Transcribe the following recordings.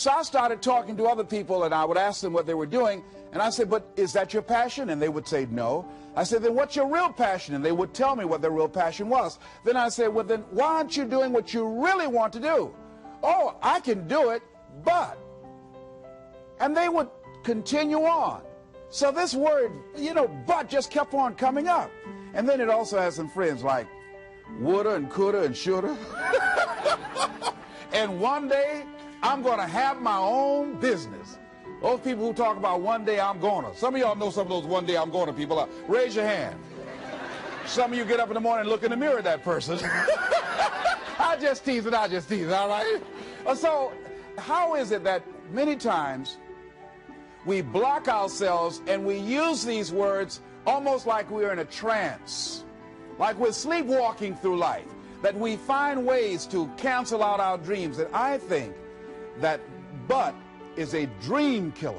So I started talking to other people, and I would ask them what they were doing, and I said, but is that your passion? And they would say no. I said, then what's your real passion? And they would tell me what their real passion was. Then I said, well, then why aren't you doing what you really want to do? Oh, I can do it, but. And they would continue on. So this word, but just kept on coming up. And then it also has some friends like woulda and coulda and shoulda. And one day, I'm going to have my own business. Those people who talk about one day I'm gonna. Some of y'all know some of those one day I'm gonna people. Raise your hand. Some of you get up in the morning and look in the mirror at that person. I just tease it, all right? So how is it that many times we block ourselves and we use these words almost like we're in a trance, like we're sleepwalking through life, that we find ways to cancel out our dreams? And I think that but is a dream killer.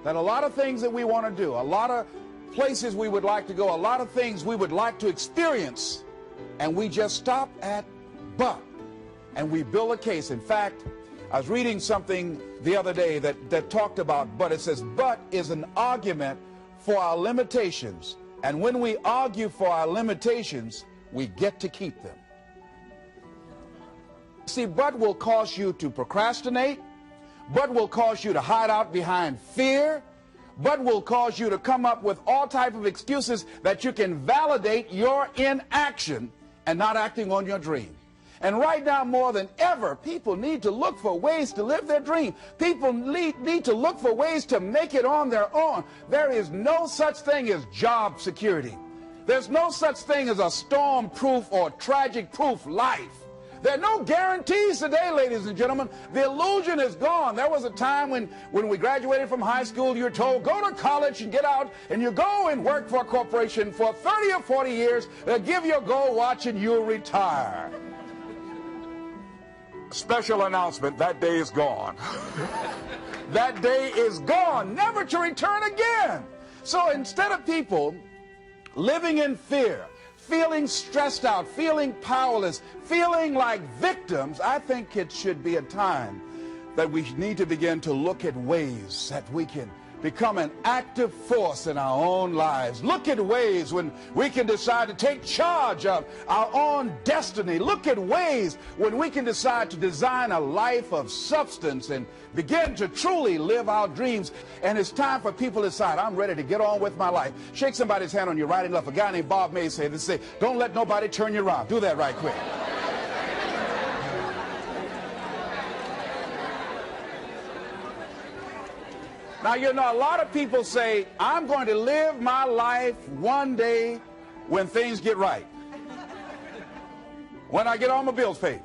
That a lot of things that we want to do, a lot of places we would like to go, a lot of things we would like to experience, and we just stop at but, and we build a case. In fact, I was reading something the other day that talked about but. It says but is an argument for our limitations, and when we argue for our limitations, we get to keep them. See, but will cause you to procrastinate, but will cause you to hide out behind fear, but will cause you to come up with all type of excuses that you can validate your inaction and not acting on your dream. And right now, more than ever, people need to look for ways to live their dream. People need to look for ways to make it on their own. There is no such thing as job security. There's no such thing as a storm-proof or tragic-proof life. There are no guarantees today, ladies and gentlemen. The illusion is gone. There was a time when we graduated from high school, you were told, go to college and get out, and you go and work for a corporation for 30 or 40 years, they'll give you a gold watch, and you'll retire. Special announcement, that day is gone. That day is gone, never to return again. So instead of people living in fear, feeling stressed out, feeling powerless, feeling like victims, I think it should be a time that we need to begin to look at ways that we can become an active force in our own lives. Look at ways when we can decide to take charge of our own destiny. Look at ways when we can decide to design a life of substance and begin to truly live our dreams. And it's time for people to decide, I'm ready to get on with my life. Shake somebody's hand on your right and left. A guy named Bob May said, don't let nobody turn you around. Do that right quick. Now, a lot of people say, I'm going to live my life one day when things get right. When I get all my bills paid.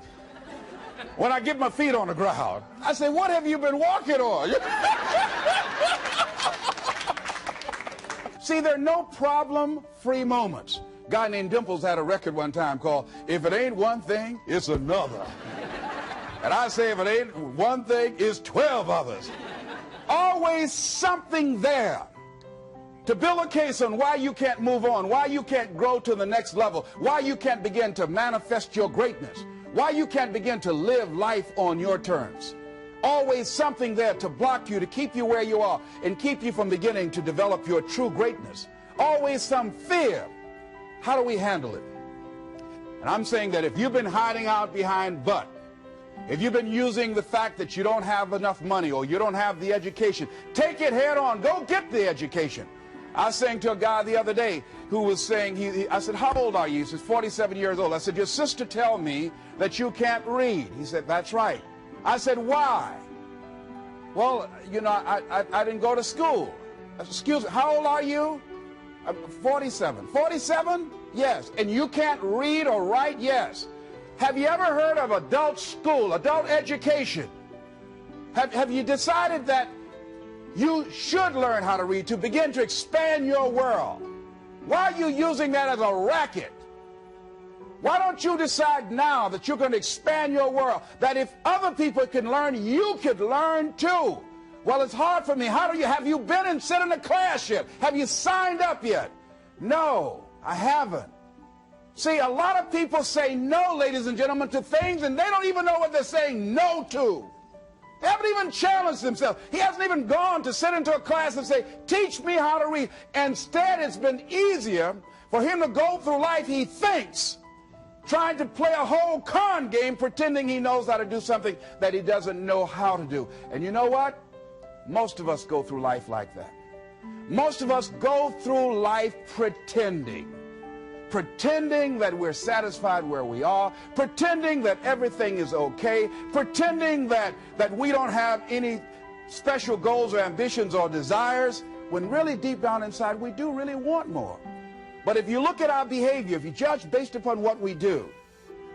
When I get my feet on the ground. I say, what have you been walking on? See, there are no problem-free moments. A guy named Dimples had a record one time called, If It Ain't One Thing, It's Another. And I say, if it ain't one thing, it's 12 others. Always something there to build a case on why you can't move on, why you can't grow to the next level, why you can't begin to manifest your greatness, why you can't begin to live life on your terms. Always something there to block you, to keep you where you are, and keep you from beginning to develop your true greatness. Always some fear. How do we handle it? And I'm saying that if you've been hiding out behind but, if you've been using the fact that you don't have enough money or you don't have the education, take it head on. Go get the education. I was saying to a guy the other day who was saying, I said, how old are you? He says, 47 years old. I said, your sister tell me that you can't read. He said, that's right. I said, why? Well, I didn't go to school. I said, excuse me, how old are you? 47. 47? Yes. And you can't read or write? Yes. Have you ever heard of adult school, adult education? Have you decided that you should learn how to read to begin to expand your world? Why are you using that as a racket? Why don't you decide now that you're going to expand your world, that if other people can learn, you could learn too? Well, it's hard for me. Have you been and sit in a class yet? Have you signed up yet? No, I haven't. See, a lot of people say no, ladies and gentlemen, to things, and they don't even know what they're saying no to. They haven't even challenged themselves. He hasn't even gone to sit into a class and say, teach me how to read. Instead, it's been easier for him to go through life, he thinks, trying to play a whole con game, pretending he knows how to do something that he doesn't know how to do. And you know what? Most of us go through life like that. Most of us go through life pretending that we're satisfied where we are, pretending that everything is okay, pretending that we don't have any special goals or ambitions or desires, when really deep down inside we do really want more. But if you look at our behavior, if you judge based upon what we do,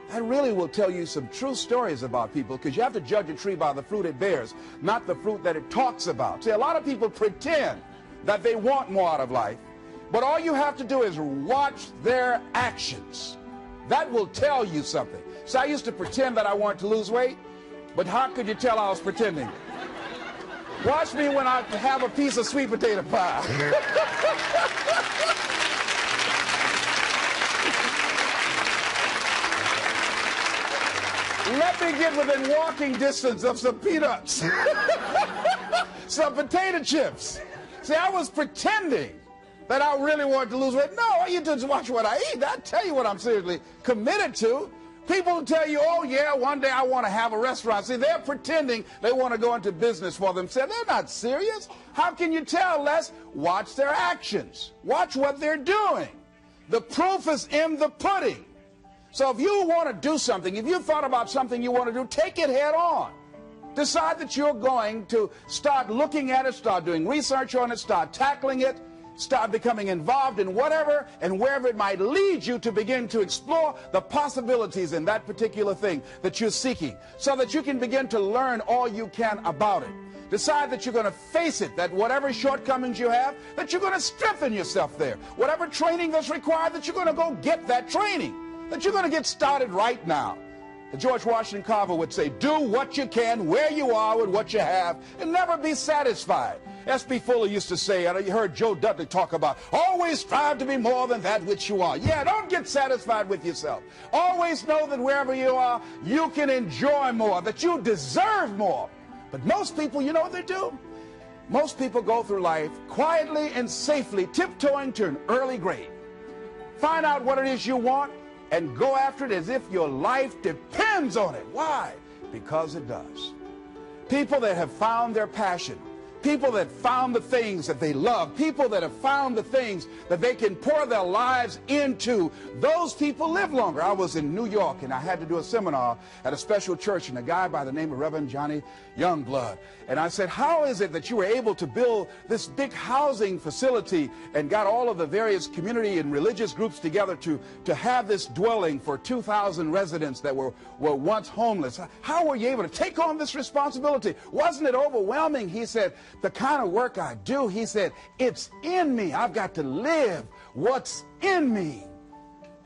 that really will tell you some true stories about people, because you have to judge a tree by the fruit it bears, not the fruit that it talks about. See, a lot of people pretend that they want more out of life, but all you have to do is watch their actions. That will tell you something. So I used to pretend that I wanted to lose weight, but how could you tell I was pretending? Watch me when I have a piece of sweet potato pie. Let me get within walking distance of some peanuts, some potato chips. See, I was pretending that I really wanted to lose weight. No, all you do is watch what I eat. I tell you what I'm seriously committed to. People tell you, oh yeah, one day I want to have a restaurant. See, they're pretending they want to go into business for themselves. They're not serious. How can you tell, Les? Watch their actions. Watch what they're doing. The proof is in the pudding. So if you want to do something, if you've thought about something you want to do, take it head on. Decide that you're going to start looking at it, start doing research on it, start tackling it, start becoming involved in whatever and wherever it might lead you, to begin to explore the possibilities in that particular thing that you're seeking, so that you can begin to learn all you can about it. Decide that you're going to face it, that whatever shortcomings you have, that you're going to strengthen yourself there. Whatever training that's required, that you're going to go get that training, that you're going to get started right now. George Washington Carver would say, do what you can where you are with what you have and never be satisfied. S.B. Fuller used to say, and you heard Joe Dudley talk about, always strive to be more than that which you are. Yeah, don't get satisfied with yourself. Always know that wherever you are, you can enjoy more, that you deserve more. But most people, you know what they do? Most people go through life quietly and safely, tiptoeing to an early grave. Find out what it is you want and go after it as if your life depends on it. Why? Because it does. People that have found their passion, people that found the things that they love, people that have found the things that they can pour their lives into, those people live longer. I was in New York and I had to do a seminar at a special church, and a guy by the name of Reverend Johnny Youngblood. And I said, how is it that you were able to build this big housing facility and got all of the various community and religious groups together to have this dwelling for 2,000 residents that were once homeless? How were you able to take on this responsibility? Wasn't it overwhelming? He said, the kind of work I do, he said, it's in me. I've got to live what's in me.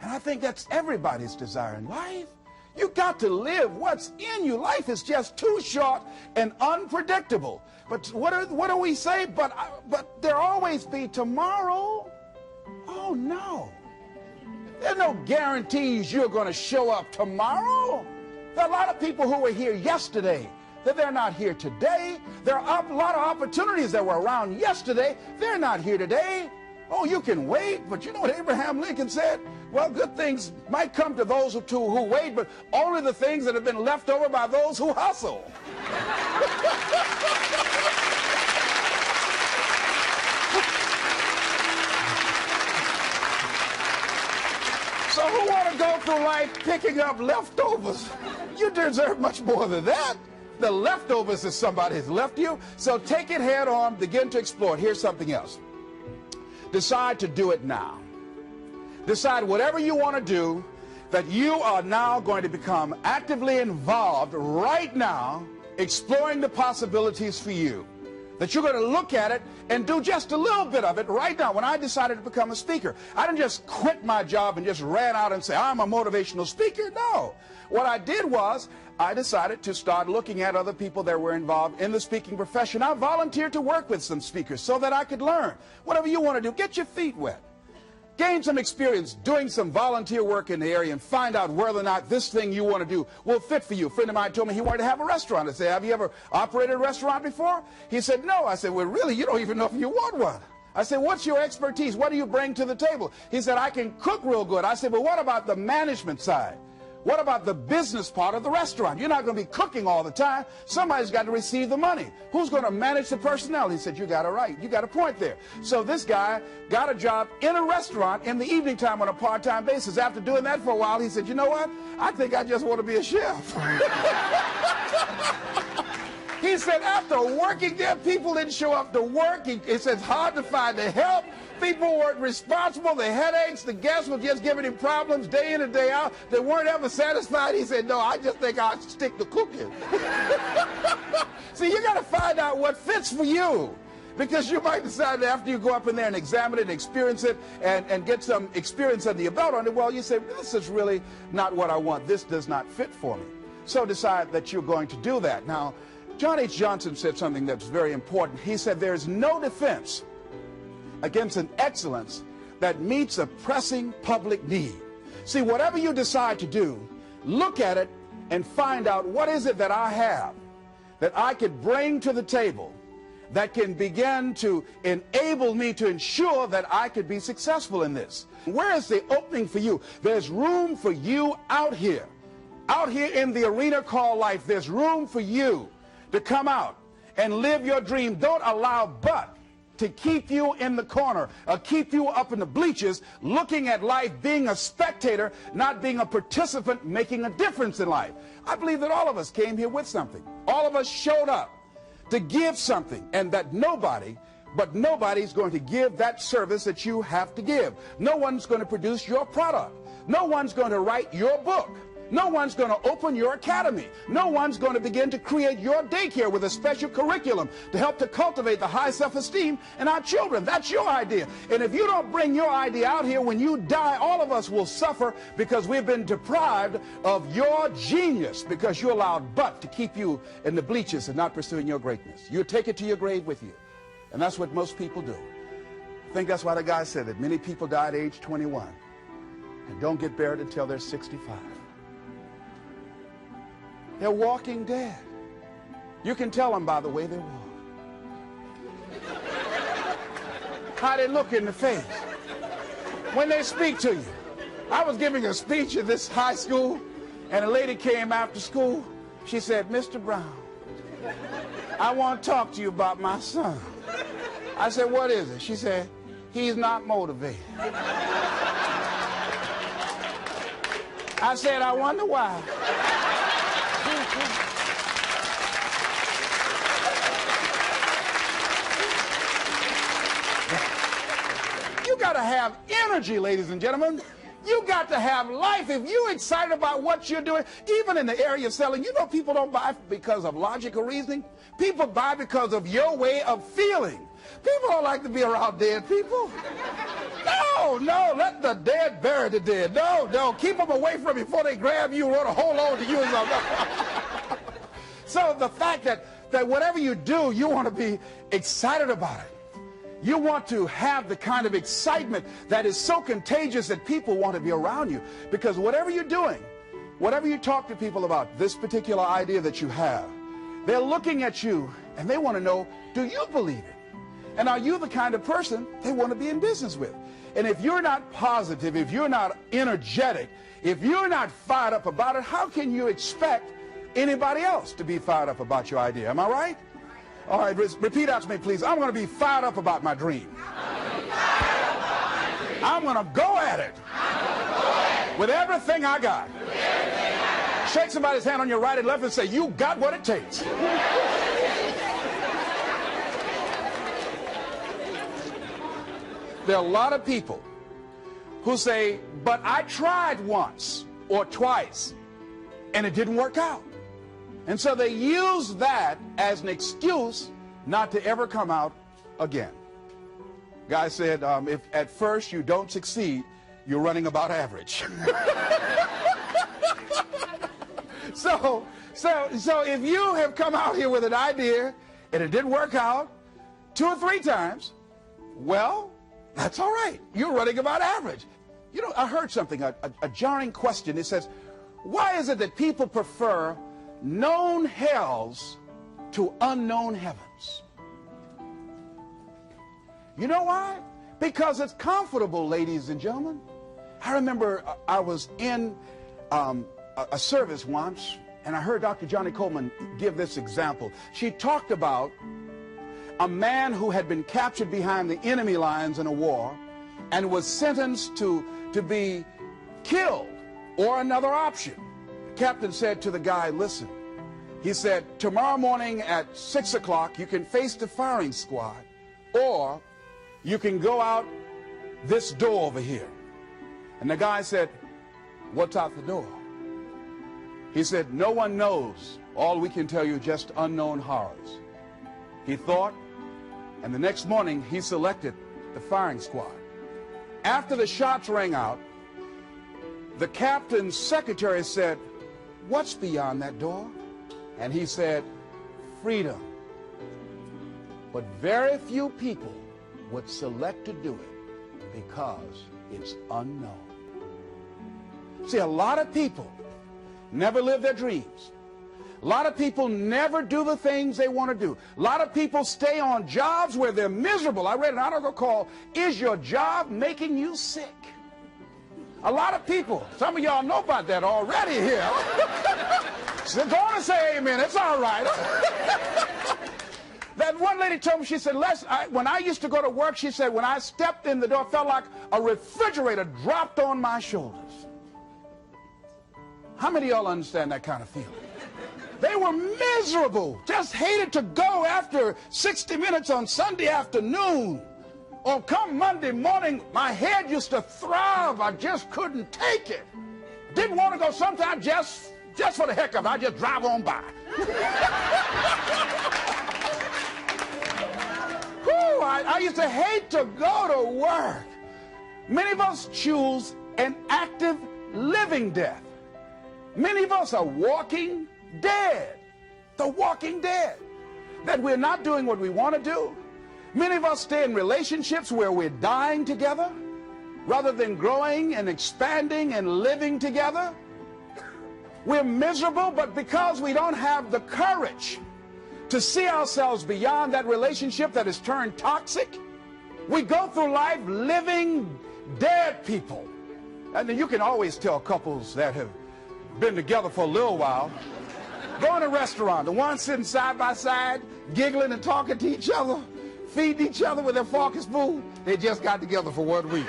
And I think that's everybody's desire in life. You got to live what's in you. Life is just too short and unpredictable. But what do we say? But there'll always be tomorrow. Oh no. There's no guarantees you're going to show up tomorrow. There are a lot of people who were here yesterday that they're not here today. There are a lot of opportunities that were around yesterday. They're not here today. Oh, you can wait, but you know what Abraham Lincoln said? Well, good things might come to those who wait, but only the things that have been left over by those who hustle. So who want to go through life picking up leftovers? You deserve much more than that. The leftovers is somebody has left you. So take it head on, begin to explore. Here's something else. Decide to do it now. Decide whatever you want to do, that you are now going to become actively involved right now, exploring the possibilities for you. That you're going to look at it and do just a little bit of it right now. When I decided to become a speaker, I didn't just quit my job and just ran out and say, I'm a motivational speaker. No. What I did was, I decided to start looking at other people that were involved in the speaking profession. I volunteered to work with some speakers so that I could learn. Whatever you want to do, get your feet wet. gain some experience doing some volunteer work in the area and find out whether or not this thing you want to do will fit for you. A friend of mine told me he wanted to have a restaurant. I said, have you ever operated a restaurant before? He said, no. I said, well, really, you don't even know if you want one. I said, what's your expertise? What do you bring to the table? He said, I can cook real good. I said, but what about the management side? What about the business part of the restaurant? You're not going to be cooking all the time. Somebody's got to receive the money. Who's going to manage the personnel? He said, you got it right. You got a point there. So this guy got a job in a restaurant in the evening time on a part-time basis. After doing that for a while, he said, you know what? I think I just want to be a chef. He said, after working there, people didn't show up to work. He said, it's hard to find the help. People weren't responsible. The headaches, the guests were just giving him problems day in and day out. They weren't ever satisfied. He said, no, I just think I'll stick to cooking. See, you got to find out what fits for you. Because you might decide that after you go up in there and examine it and experience it and get some experience under your belt on it, well, you say, this is really not what I want. This does not fit for me. So decide that you're going to do that. Now, John H. Johnson said something that's very important. He said, there's no defense against an excellence that meets a pressing public need. See, whatever you decide to do, look at it and find out what is it that I have that I could bring to the table that can begin to enable me to ensure that I could be successful in this. Where is the opening for you? There's room for you out here in the arena called life. There's room for you to come out and live your dream. Don't allow but to keep you in the corner, or keep you up in the bleachers, looking at life, being a spectator, not being a participant, making a difference in life. I believe that all of us came here with something. All of us showed up to give something, and that nobody's going to give that service that you have to give. No one's going to produce your product. No one's going to write your book. No one's going to open your academy. No one's going to begin to create your daycare with a special curriculum to help to cultivate the high self-esteem in our children. That's your idea. And if you don't bring your idea out here, when you die, all of us will suffer because we've been deprived of your genius, because you allowed but to keep you in the bleachers and not pursuing your greatness. You take it to your grave with you. And that's what most people do. I think that's why the guy said that many people die at age 21 and don't get buried until they're 65. They're walking dead. You can tell them by the way they walk, how they look in the face, when they speak to you. I was giving a speech at this high school, and a lady came after school. She said, Mr. Brown, I want to talk to you about my son. I said, what is it? She said, he's not motivated. I said, I wonder why. You got to have energy, ladies and gentlemen. You got to have life. If you're excited about what you're doing, even in the area of selling, you know people don't buy because of logical reasoning. People buy because of your way of feeling. People don't like to be around dead people. No, let the dead bury the dead. No, keep them away from you before they grab you and want to hold on to you. So the fact that whatever you do, you want to be excited about it. You want to have the kind of excitement that is so contagious that people want to be around you. Because whatever you're doing, whatever you talk to people about, this particular idea that you have, they're looking at you and they want to know, do you believe it? And are you the kind of person they want to be in business with? And if you're not positive, if you're not energetic, if you're not fired up about it, how can you expect anybody else to be fired up about your idea? Am I right? All right, repeat after me, please. I'm going to be fired up about my dream. I'm going to go at it with everything I got. Shake somebody's hand on your right and left and say, you got what it takes. There are a lot of people who say, but I tried once or twice and it didn't work out. And so they use that as an excuse not to ever come out again. Guy said, if at first you don't succeed, you're running about average. So if you have come out here with an idea and it didn't work out 2 or 3 times, well, That's all right. You're running about average. You know, I heard something, a jarring question. It says, why is it that people prefer known hells to unknown heavens? You know why? Because it's comfortable, ladies and gentlemen. I remember I was in a service once, and I heard Dr. Johnny Coleman give this example. She talked about a man who had been captured behind the enemy lines in a war and was sentenced to be killed or another option. The captain said to the guy, listen, he said, tomorrow morning at 6 o'clock, you can face the firing squad, or you can go out this door over here. And the guy said, what's out the door? He said, no one knows. All we can tell you just unknown horrors. He thought, and the next morning he selected the firing squad. After the shots rang out, the captain's secretary said, what's beyond that door? And he said, freedom. But very few people would select to do it because it's unknown. See, a lot of people never live their dreams. A lot of people never do the things they want to do. A lot of people stay on jobs where they're miserable. I read an article called, Is Your Job Making You Sick? A lot of people, some of y'all know about that already here. So go on and say amen, it's all right. That one lady told me, she said, when I used to go to work, she said, when I stepped in the door, it felt like a refrigerator dropped on my shoulders. How many of y'all understand that kind of feeling? They were miserable, just hated to go after 60 Minutes on Sunday afternoon. Or come Monday morning, my head used to throb. I just couldn't take it. Didn't want to go sometimes just for the heck of it. I just drive on by. Whew, I used to hate to go to work. Many of us choose an active living death. Many of us are walking dead. The walking dead. That we're not doing what we want to do. Many of us stay in relationships where we're dying together rather than growing and expanding and living together. We're miserable, but because we don't have the courage to see ourselves beyond that relationship that has turned toxic, we go through life living dead people. And then you can always tell couples that have been together for a little while. Go in a restaurant, the ones sitting side by side, giggling and talking to each other, feeding each other with their fork and spoon, they just got together for 1 week.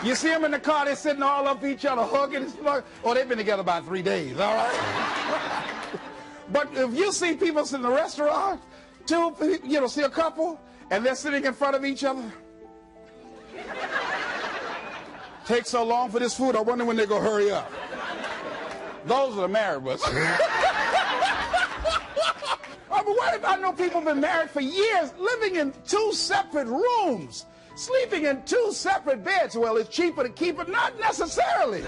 You see them in the car, they're sitting all up each other, hugging and slugging. Oh, they've been together about 3 days, all right? But if you see people sitting in a restaurant, see a couple, and they're sitting in front of each other. Takes so long for this food, I wonder when they're going to hurry up. Those are the married ones. But what if I know people have been married for years, living in 2 separate rooms, sleeping in 2 separate beds? Well, it's cheaper to keep it. Not necessarily.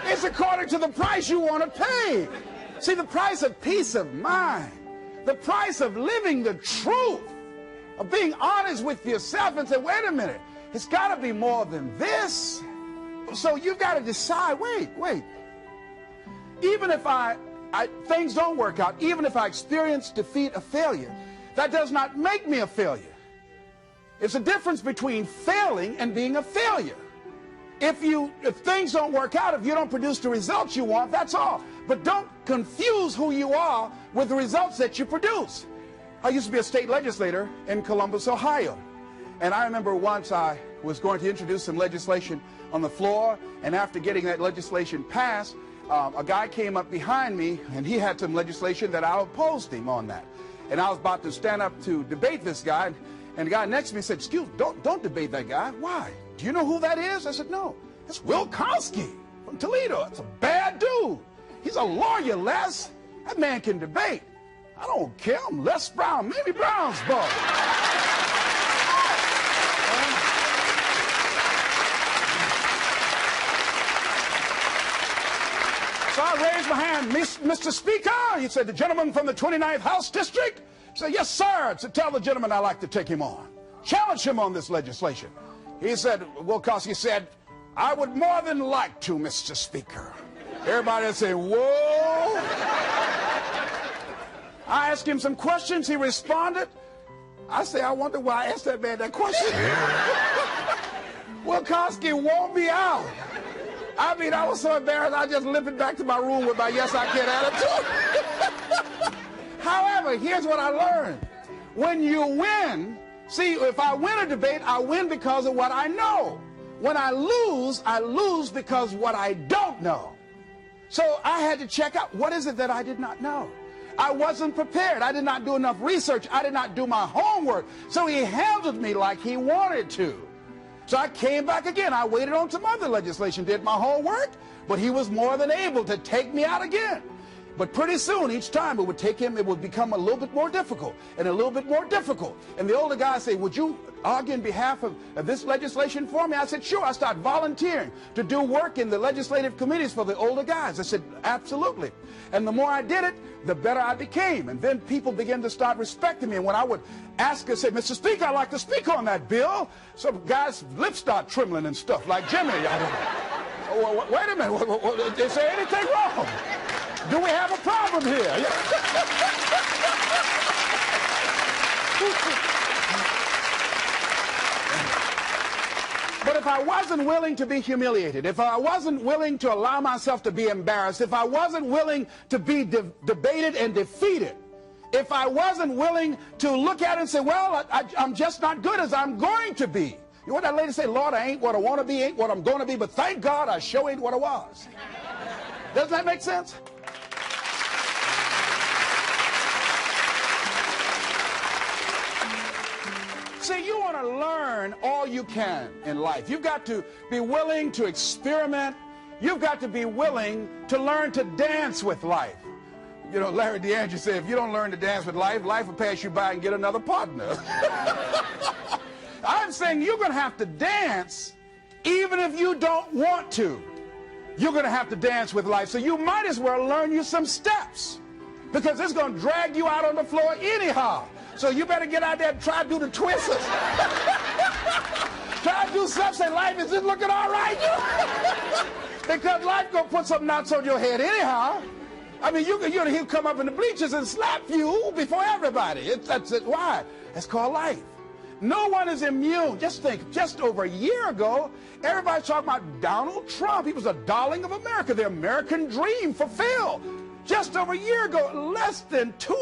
It's according to the price you want to pay. See, the price of peace of mind, the price of living the truth, of being honest with yourself and say, wait a minute, it's got to be more than this. So you've got to decide, wait. Even if things don't work out, even if I experience defeat or failure, that does not make me a failure. It's a difference between failing and being a failure. If things don't work out, if you don't produce the results you want, that's all. But don't confuse who you are with the results that you produce. I used to be a state legislator in Columbus, Ohio. And I remember once I was going to introduce some legislation on the floor, and after getting that legislation passed, a guy came up behind me, and he had some legislation that I opposed him on that. And I was about to stand up to debate this guy, and the guy next to me said, excuse me, don't debate that guy. Why? Do you know who that is? I said, no. That's Wilkowski from Toledo. That's a bad dude. He's a lawyer, Les. That man can debate. I don't care. I'm Les Brown, Mamie Brown's boy. So I raised my hand. Mr. Speaker, he said, the gentleman from the 29th House District, said, yes, sir. To tell the gentleman I'd like to take him on. Challenge him on this legislation. He said, Wilkowski said, I would more than like to, Mr. Speaker. Everybody would say, whoa. I asked him some questions. He responded. I say, I wonder why I asked that man that question. Wilkowski wore me out. I mean, I was so embarrassed, I just limped back to my room with my yes, I can attitude. However, here's what I learned. When you win, see, if I win a debate, I win because of what I know. When I lose because what I don't know. So I had to check out, what is it that I did not know? I wasn't prepared. I did not do enough research. I did not do my homework. So he handled me like he wanted to. So I came back again. I waited on some other legislation, did my homework, but he was more than able to take me out again. But pretty soon, each time it would take him, it would become a little bit more difficult and a little bit more difficult. And the older guy say, would you argue in behalf of this legislation for me? I said, sure. I started volunteering to do work in the legislative committees for the older guys. I said, absolutely. And the more I did it, the better I became. And then people began to start respecting me. And when I would ask and say, Mr. Speaker, I'd like to speak on that bill, some guys' lips start trembling and stuff, like Jimmy. Wait a minute, is there anything wrong? Do we have a problem here? But if I wasn't willing to be humiliated, if I wasn't willing to allow myself to be embarrassed, if I wasn't willing to be debated and defeated, if I wasn't willing to look at it and say, well, I'm just not good as I'm going to be. You know what that lady say? Lord, I ain't what I want to be, ain't what I'm going to be, but thank God I sure ain't what I was. Doesn't that make sense? See, you want to learn all you can in life. You've got to be willing to experiment. You've got to be willing to learn to dance with life. You know, Larry DeAndre said, if you don't learn to dance with life, life will pass you by and get another partner. I'm saying you're going to have to dance even if you don't want to. You're going to have to dance with life. So you might as well learn you some steps because it's going to drag you out on the floor anyhow. So you better get out there and try to do the twisters. Try to do something. Say, life is just looking all right. Because life going to put some knots on your head anyhow. I mean, he'll come up in the bleachers and slap you before everybody. That's it. Why? That's called life. No one is immune. Just think, just over a year ago, everybody's talking about Donald Trump. He was a darling of America, the American dream fulfilled. Just over a year ago, less than 2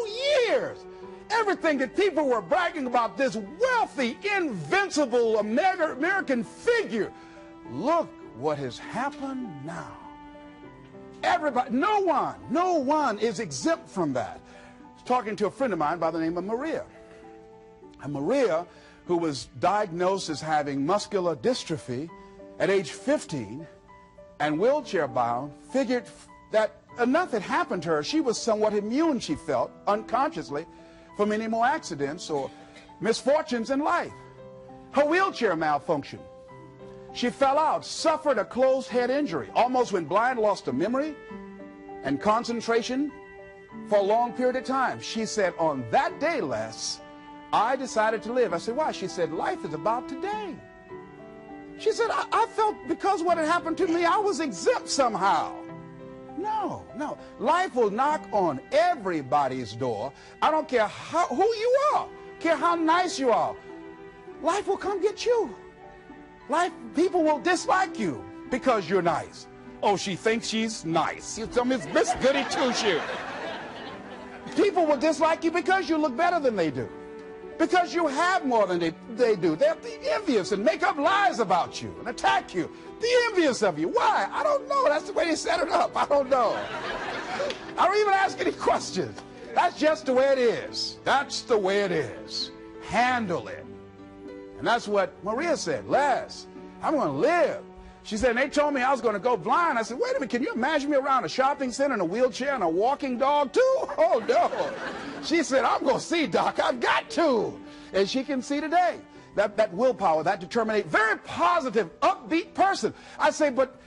years. Everything that people were bragging about, this wealthy, invincible American figure. Look what has happened now. Everybody, no one is exempt from that. I was talking to a friend of mine by the name of Maria. And Maria, who was diagnosed as having muscular dystrophy at age 15 and wheelchair bound, figured that enough had happened to her. She was somewhat immune, she felt, unconsciously, from any more accidents or misfortunes in life. Her wheelchair malfunctioned. She fell out, suffered a closed head injury, almost went blind, lost her memory and concentration for a long period of time. She said, on that day, Les, I decided to live. I said, why? She said, life is about today. She said, I felt because what had happened to me, I was exempt somehow. No. Life will knock on everybody's door. I don't care who you are, care how nice you are. Life will come get you. People will dislike you because you're nice. Oh, she thinks she's nice. You tell me it's Miss Goody Two-Shoes. People will dislike you because you look better than they do. Because you have more than they do. They'll be envious and make up lies about you and attack you. Be envious of you. Why? I don't know. That's the way they set it up. I don't know. I don't even ask any questions. That's just the way it is. That's the way it is. Handle it. And that's what Maria said. Les, I'm going to live. She said, and they told me I was going to go blind. I said, wait a minute, can you imagine me around a shopping center in a wheelchair and a walking dog too? Oh, no. She said, I'm going to see, Doc. I've got to. And she can see today. That willpower, that determination, very positive, upbeat person. I say, but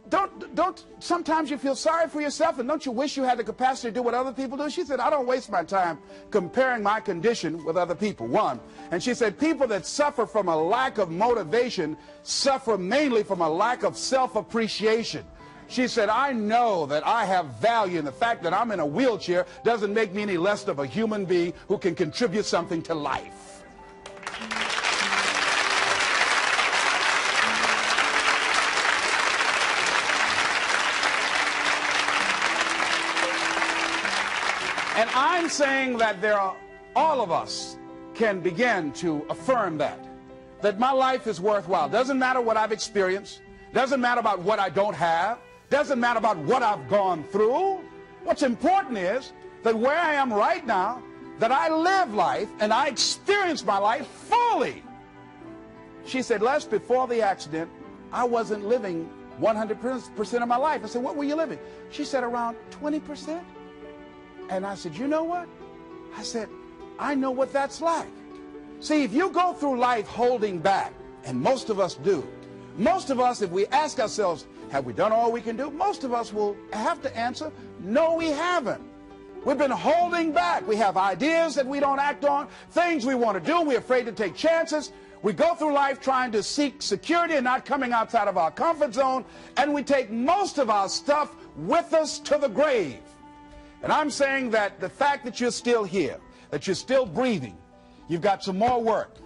don't sometimes you feel sorry for yourself, and don't you wish you had the capacity to do what other people do? She said, I don't waste my time comparing my condition with other people, one. And she said, people that suffer from a lack of motivation suffer mainly from a lack of self-appreciation. She said, I know that I have value, and the fact that I'm in a wheelchair doesn't make me any less of a human being who can contribute something to life. And I'm saying that all of us can begin to affirm that my life is worthwhile. Doesn't matter what I've experienced, doesn't matter about what I don't have, doesn't matter about what I've gone through. What's important is that where I am right now, that I live life and I experience my life fully. She said, Les, before the accident, I wasn't living 100% of my life. I said, what were you living? She said, around 20%. And I said, you know what? I said, I know what that's like. See, if you go through life holding back, and most of us do, most of us, if we ask ourselves, have we done all we can do? Most of us will have to answer, no, we haven't. We've been holding back. We have ideas that we don't act on, things we want to do. We're afraid to take chances. We go through life trying to seek security and not coming outside of our comfort zone, and we take most of our stuff with us to the grave. And I'm saying that the fact that you're still here, that you're still breathing, you've got some more work,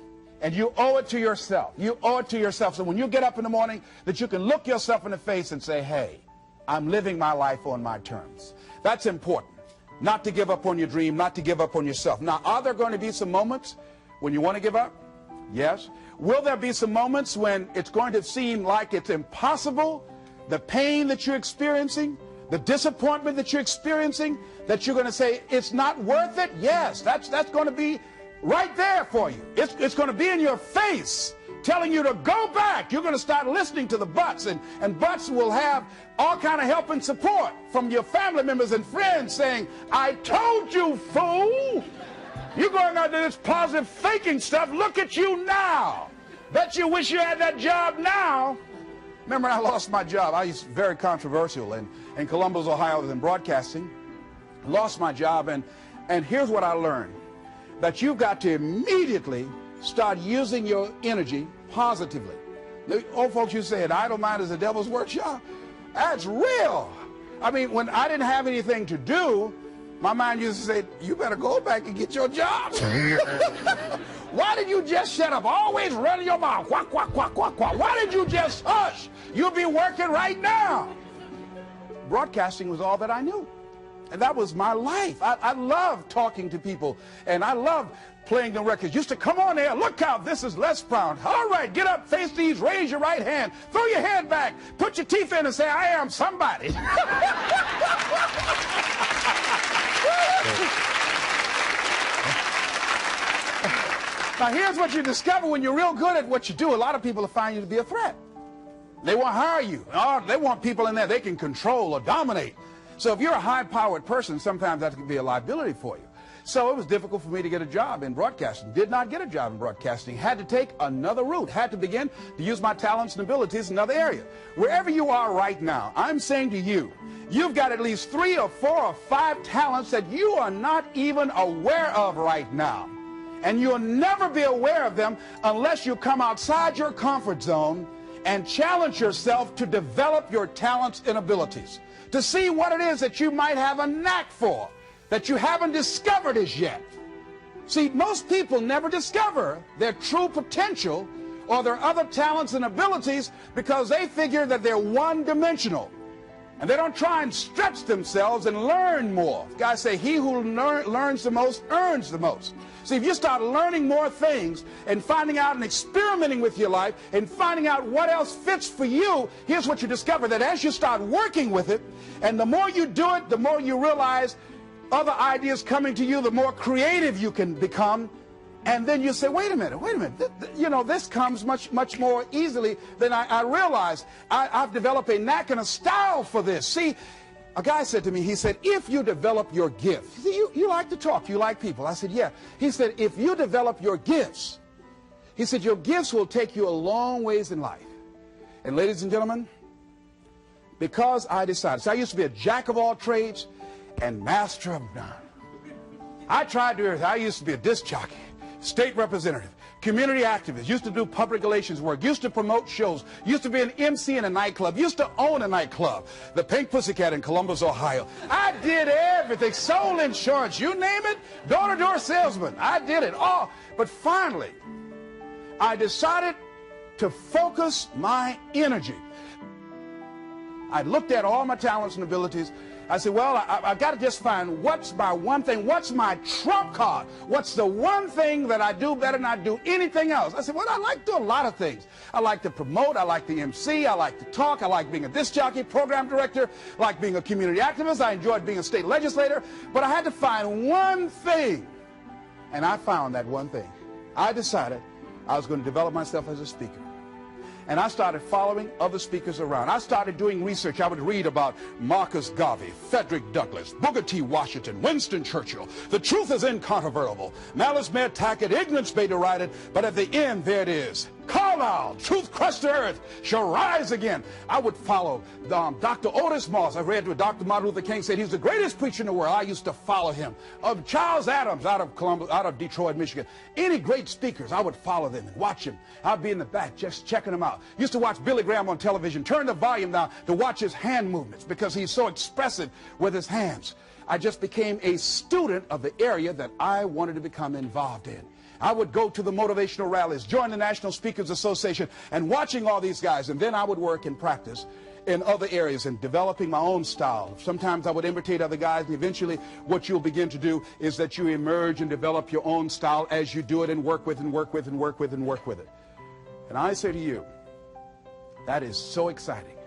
and you owe it to yourself. You owe it to yourself. So when you get up in the morning, that you can look yourself in the face and say, hey, I'm living my life on my terms. That's important. Not to give up on your dream, not to give up on yourself. Now, are there going to be some moments when you want to give up? Yes. Will there be some moments when it's going to seem like it's impossible? The pain that you're experiencing, the disappointment that you're experiencing, that you're going to say, it's not worth it? Yes, that's going to be right there for you. It's going to be in your face, telling you to go back. You're going to start listening to the buts, and buts will have all kind of help and support from your family members and friends saying, I told you, fool. You're going out there this positive faking stuff. Look at you now. Bet you wish you had that job now. Remember, I lost my job. I was very controversial in Columbus, Ohio. I was in broadcasting. Lost my job, and here's what I learned. That you've got to immediately start using your energy positively. The old folks used to say, an idle mind is the devil's workshop. That's real. I mean, when I didn't have anything to do, my mind used to say, you better go back and get your job. Why did you just shut up? Always running your mouth. Quack, quack, quack, quack, quack. Why did you just hush? You'll be working right now. Broadcasting was all that I knew. And that was my life. I love talking to people, and I love playing the records. Used to come on there, look out, this is Les Brown. All right, get up, face these, raise your right hand, throw your head back, put your teeth in and say, I am somebody. Now here's what you discover when you're real good at what you do. A lot of people find you to be a threat. They won't hire you. Oh, they want people in there they can control or dominate. So if you're a high-powered person, sometimes that can be a liability for you. So it was difficult for me to get a job in broadcasting. Did not get a job in broadcasting. Had to take another route. Had to begin to use my talents and abilities in another area. Wherever you are right now, I'm saying to you, you've got at least 3 or 4 or 5 talents that you are not even aware of right now. And you'll never be aware of them unless you come outside your comfort zone and challenge yourself to develop your talents and abilities, to see what it is that you might have a knack for, that you haven't discovered as yet. See, most people never discover their true potential or their other talents and abilities because they figure that they're one-dimensional. And they don't try and stretch themselves and learn more. Guys say, he who learns the most earns the most. See, if you start learning more things and finding out and experimenting with your life and finding out what else fits for you, here's what you discover, that as you start working with it, and the more you do it, the more you realize other ideas coming to you, the more creative you can become. And then you say, wait a minute, you know, this comes much more easily than I realized. I've developed a knack and a style for this. See, a guy said to me, he said, if you develop your gift, you like to talk, you like people. I said, yeah. He said, if you develop your gifts, he said, your gifts will take you a long ways in life. And ladies and gentlemen, because I decided. So I used to be a jack of all trades and master of none. I tried to do everything. I used to be a disc jockey, state representative, community activist, used to do public relations work, used to promote shows, used to be an MC in a nightclub, used to own a nightclub, the Pink Pussycat in Columbus, Ohio. I did everything, sold insurance, you name it, door-to-door salesman. I did it all. But finally, I decided to focus my energy. I looked at all my talents and abilities. I said, well, I've got to just find what's my one thing, what's my trump card, what's the one thing that I do better than I do anything else. I said, well, I like to do a lot of things. I like to promote, I like to MC, I like to talk, I like being a disc jockey, program director, I like being a community activist, I enjoyed being a state legislator, but I had to find one thing, and I found that one thing. I decided I was going to develop myself as a speaker. And I started following other speakers around. I started doing research. I would read about Marcus Garvey, Frederick Douglass, Booker T. Washington, Winston Churchill. The truth is incontrovertible. Malice may attack it, ignorance may deride it, but at the end there it is. Carlyle, truth crushed to earth, shall rise again. I would follow Dr. Otis Moss. I read what Dr. Martin Luther King said. He's the greatest preacher in the world. I used to follow him. Of Charles Adams out of Detroit, Michigan. Any great speakers, I would follow them and watch them. I'd be in the back just checking them out. Used to watch Billy Graham on television. Turn the volume down to watch his hand movements because he's so expressive with his hands. I just became a student of the area that I wanted to become involved in. I would go to the motivational rallies, join the National Speakers Association, and watching all these guys. And then I would work and practice in other areas and developing my own style. Sometimes I would imitate other guys, and eventually what you'll begin to do is that you emerge and develop your own style as you do it and work with and work with and work with and work with it. And I say to you, that is so exciting.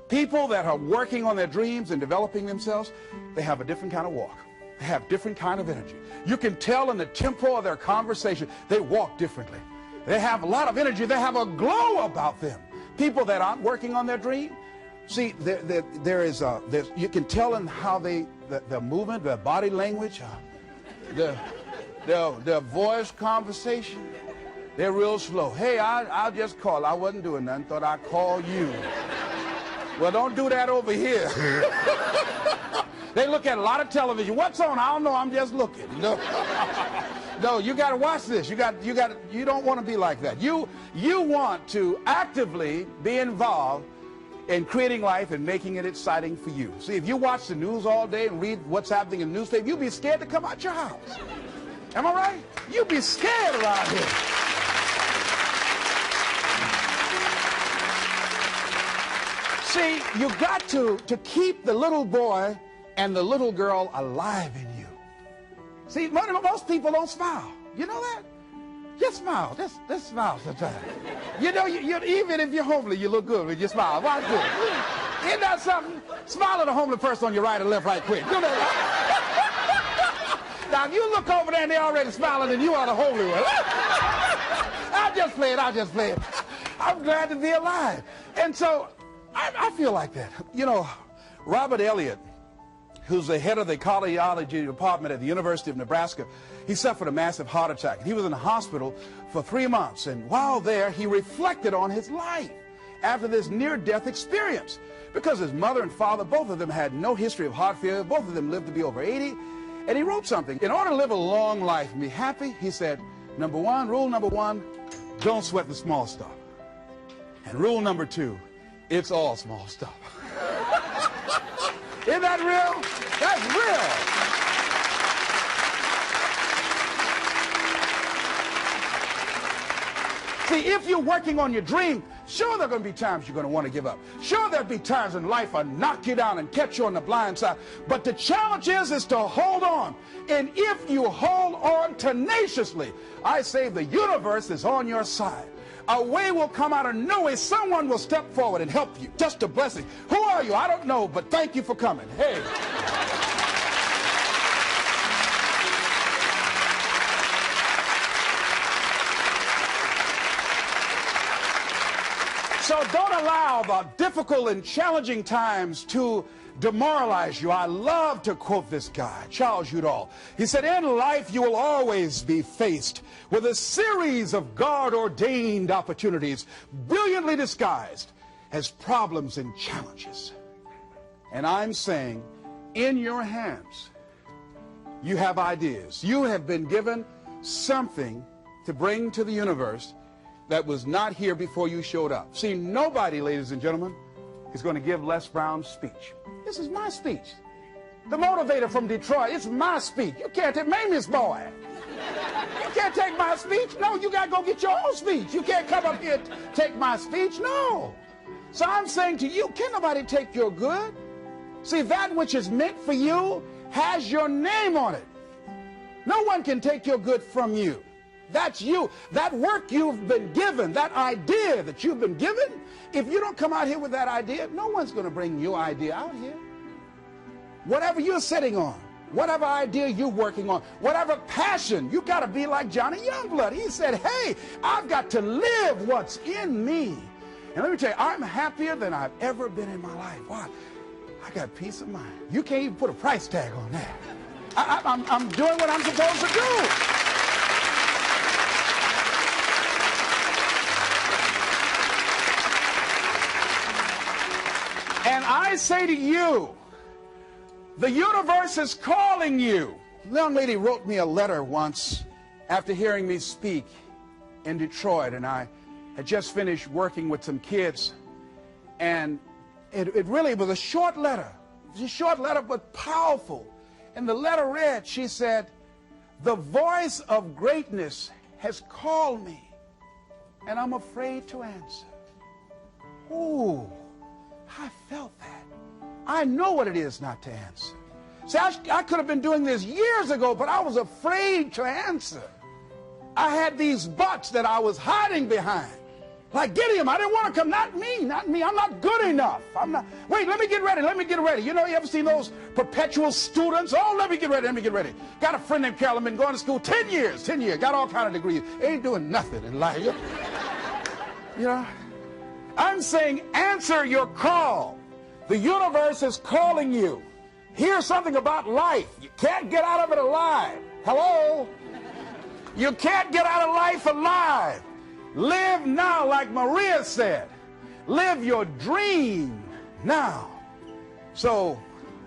People that are working on their dreams and developing themselves, they have a different kind of walk. They have different kind of energy. You can tell in the tempo of their conversation, they walk differently. They have a lot of energy. They have a glow about them. People that aren't working on their dream, see, you can tell in how their movement, their body language, their voice conversation, they're real slow. Hey, I'll just call. I wasn't doing nothing. Thought I'd call you. Well, don't do that over here. They look at a lot of television. What's on? I don't know. I'm just looking. No, no, you got to watch this. You don't want to be like that. You want to actively be involved in creating life and making it exciting for you. See, if you watch the news all day and read what's happening in the newspaper, you'll be scared to come out your house. Am I right? You'll be scared around here. See, you got to keep the little boy and the little girl alive in you. See, most people don't smile. You know that? Just smile. Just smile sometimes. You know, even if you're homely, you look good when you smile. Watch this. Isn't that something? Smile at a homely person on your right and left right quick. Do that. Now, if you look over there and they're already smiling, then you are the homely one. I'll just play it. I'm glad to be alive. And so, I feel like that. You know, Robert Elliott, who's the head of the cardiology department at the University of Nebraska, he suffered a massive heart attack. He was in the hospital for 3 months, and while there, he reflected on his life after this near-death experience. Because his mother and father, both of them had no history of heart failure. Both of them lived to be over 80. And he wrote something. In order to live a long life and be happy, he said, rule number one, don't sweat the small stuff. And rule number two, it's all small stuff. Isn't that real? That's real. See, if you're working on your dream, sure there are going to be times you're going to want to give up. Sure there'll be times in life will knock you down and catch you on the blind side. But the challenge is to hold on. And if you hold on tenaciously, I say the universe is on your side. A way will come out of nowhere. Someone will step forward and help you. Just a blessing. Who are you? I don't know, but thank you for coming. Hey. So don't allow the difficult and challenging times to demoralize you. I love to quote this guy, Charles Udall. He said, in life you will always be faced with a series of God-ordained opportunities, brilliantly disguised as problems and challenges. And I'm saying, in your hands, you have ideas. You have been given something to bring to the universe that was not here before you showed up. See, nobody, ladies and gentlemen, is going to give Les Brown's speech. This is my speech. The motivator from Detroit, it's my speech. You can't take Mamie's boy. You can't take my speech. No, you got to go get your own speech. You can't come up here and take my speech. No. So I'm saying to you, can't nobody take your good? See, that which is meant for you has your name on it. No one can take your good from you. That's you. That work you've been given, that idea that you've been given, if you don't come out here with that idea, no one's going to bring your idea out here. Whatever you're sitting on, whatever idea you're working on, whatever passion, you got to be like Johnny Youngblood. He said, hey, I've got to live what's in me. And let me tell you, I'm happier than I've ever been in my life. Why? I got peace of mind. You can't even put a price tag on that. I'm doing what I'm supposed to do. And I say to you, the universe is calling you. A young lady wrote me a letter once after hearing me speak in Detroit, and I had just finished working with some kids, and it really was a short letter. It was a short letter, but powerful. And the letter read, she said, the voice of greatness has called me, and I'm afraid to answer. Ooh, I felt that. I know what it is not to answer. See, I could have been doing this years ago, but I was afraid to answer. I had these buts that I was hiding behind. Like Gideon, I didn't want to come. Not me, not me. I'm not good enough. I'm not. Wait, let me get ready. Let me get ready. You know, you ever seen those perpetual students? Oh, let me get ready. Let me get ready. Got a friend named Carolyn, been going to school 10 years. 10 years. Got all kind of degrees. Ain't doing nothing in life. You know, I'm saying answer your call. The universe is calling you. Here's something about life. You can't get out of it alive. Hello? You can't get out of life alive. Live now, like Maria said. Live your dream now. So,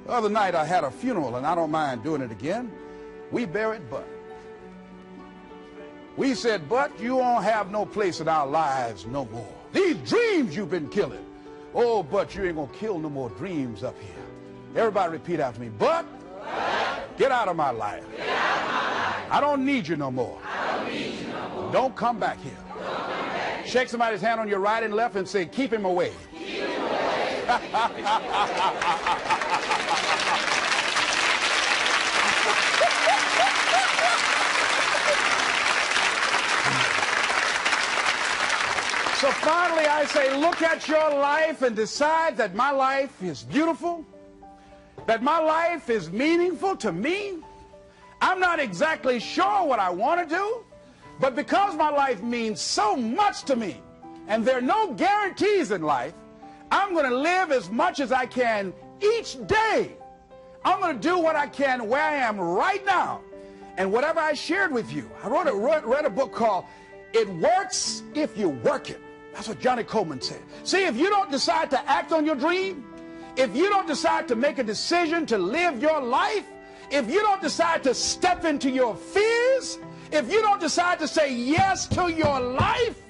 the other night I had a funeral, and I don't mind doing it again. We buried Bud. We said, Bud, you won't have no place in our lives no more. These dreams you've been killing. Oh, but you ain't gonna kill no more dreams up here. Everybody repeat after me. But get out of my life. Get out of my life. I don't need you no more. I don't need you no more. Don't come back here. Don't come back. Shake somebody's hand on your right and left and say, keep him away. Keep him away. So finally I say, look at your life and decide that my life is beautiful, that my life is meaningful to me. I'm not exactly sure what I want to do, but because my life means so much to me, and there are no guarantees in life, I'm going to live as much as I can each day. I'm going to do what I can where I am right now. And whatever I shared with you, I read a book called It Works If You Work It. That's what Johnny Coleman said. See, if you don't decide to act on your dream, if you don't decide to make a decision to live your life, if you don't decide to step into your fears, if you don't decide to say yes to your life,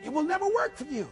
it will never work for you.